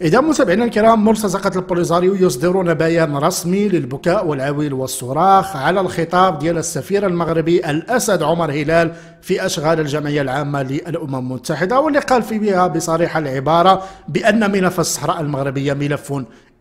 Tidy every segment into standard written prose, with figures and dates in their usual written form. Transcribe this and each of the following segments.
إذا متابعينا الكرام، مرتزقة البوليزاريو يصدرون بيان رسمي للبكاء والعويل والصراخ على الخطاب ديال السفير المغربي الأسد عمر هلال في أشغال الجمعية العامة للأمم المتحدة، واللي قال فيها بصريح العبارة بأن ملف الصحراء المغربية ملف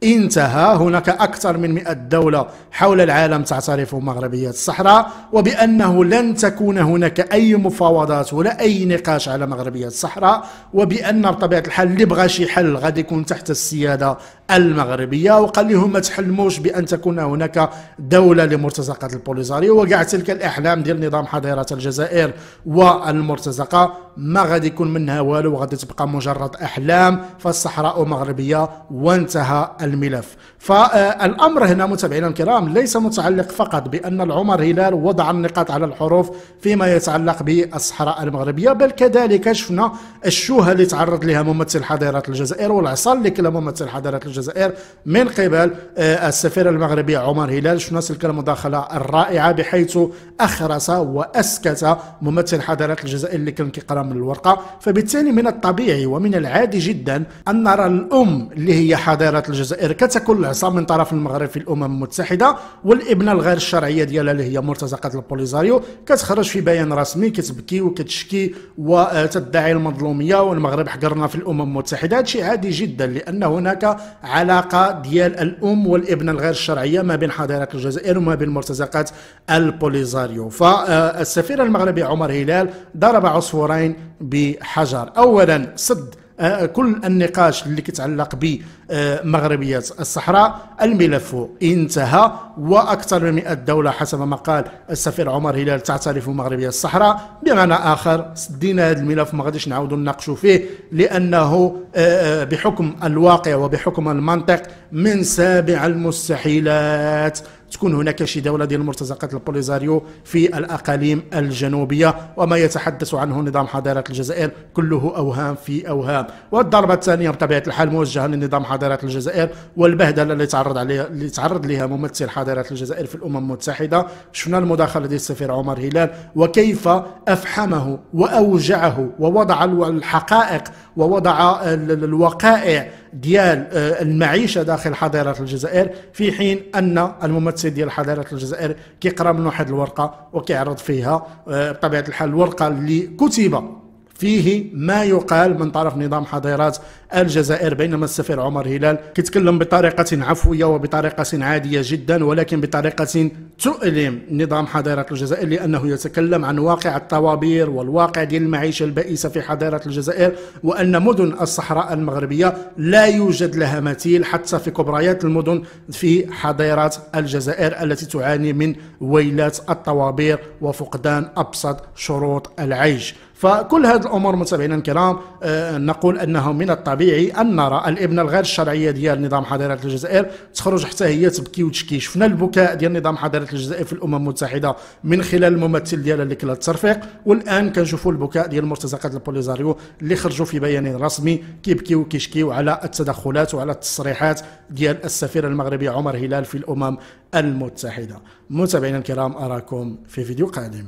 انتهى. هناك أكثر من 100 دولة حول العالم تعترف مغربية الصحراء، وبأنه لن تكون هناك أي مفاوضات ولا أي نقاش على مغربية الصحراء، وبأن بطبيعة الحال اللي بغى شي حل غادي يكون تحت السيادة المغربية. وقال لهم ما تحلموش بأن تكون هناك دولة لمرتزقة البوليزاريو، وكاع تلك الأحلام ديال نظام حضارة الجزائر والمرتزقة ما غادي يكون منها والو، وغادي تبقى مجرد أحلام، فالصحراء مغربية وانتهى الملف. فالأمر هنا متابعينا الكرام ليس متعلق فقط بأن العمر هلال وضع النقاط على الحروف فيما يتعلق بالصحراء المغربية، بل كذلك شفنا الشوهة اللي تعرض لها ممثل حضارة الجزائر والعصا اللي كلا ممثل حضارة الجزائر من قبل السفير المغربي عمر هلال. شفنا تلك المداخلة الرائعة بحيث أخرس وأسكت ممثل حضارة الجزائر اللي كان كيقرا من الورقة. فبالتالي من الطبيعي ومن العادي جدا أن نرى الأم اللي هي حضارة الجزائر كتكون العصا من طرف المغرب في الأمم المتحدة، والابنة الغير الشرعية ديالها اللي هي مرتزقة البوليزاريو كتخرج في بيان رسمي كتبكي وكتشكي وتدعي المظلومية والمغرب حقرنا في الأمم المتحدة. هذا شيء عادي جدا، لأن هناك علاقة ديال الأم والابنة الغير الشرعية ما بين حضارة الجزائر وما بين مرتزقة البوليزاريو. فالسفير المغربي عمر هلال ضرب عصفورين بحجر. أولا سد كل النقاش اللي كيتعلق بمغربية الصحراء، الملف انتهى، واكثر من 100 دولة حسب ما قال السفير عمر هلال تعترف مغربية الصحراء. بمعنى اخر سدينا هذا الملف، ما غاديش نعاودوا نناقشوا فيه، لانه بحكم الواقع وبحكم المنطق من سابع المستحيلات تكون هناك شي دولة ديال مرتزقة البوليزاريو في الأقاليم الجنوبية، وما يتحدث عنه نظام حضارة الجزائر كله أوهام في أوهام. والضربة الثانية بطبيعة الحال موجهة لنظام حضارة الجزائر والبهدلة اللي تعرض لها ممثل حضارة الجزائر في الأمم المتحدة. شفنا المداخلة ديال السفير عمر هلال وكيف أفحمه وأوجعه ووضع الحقائق ووضع الوقائع ديال المعيشة داخل حضارة الجزائر، في حين أن الممثل ديال حضارة الجزائر كيقرا من واحد الورقة وكيعرض فيها بطبيعة الحال الورقة اللي كتب فيه ما يقال من طرف نظام حضارات الجزائر، بينما السفير عمر هلال كيتكلم بطريقة عفوية وبطريقة عادية جدا، ولكن بطريقة تؤلم نظام حضارة الجزائر، لأنه يتكلم عن واقع الطوابير والواقع ديال المعيشة البائسة في حضارة الجزائر، وأن مدن الصحراء المغربية لا يوجد لها مثيل حتى في كبريات المدن في حضارة الجزائر التي تعاني من ويلات الطوابير وفقدان أبسط شروط العيش. فكل هذه الامور متابعينا الكرام نقول انه من الطبيعي ان نرى الابنه الغير الشرعيه ديال نظام حضاره الجزائر تخرج حتى هي تبكي وتشكي. شفنا البكاء ديال نظام حضاره الجزائر في الامم المتحده من خلال الممثل ديالها اللي كلا التصرفيق، والان كنشوفوا البكاء ديال مرتزقه البوليزاريو اللي خرجوا في بيان رسمي كيبكيو وكيشكيو على التدخلات وعلى التصريحات ديال السفير المغربي عمر هلال في الامم المتحده. متابعينا الكرام، اراكم في فيديو قادم.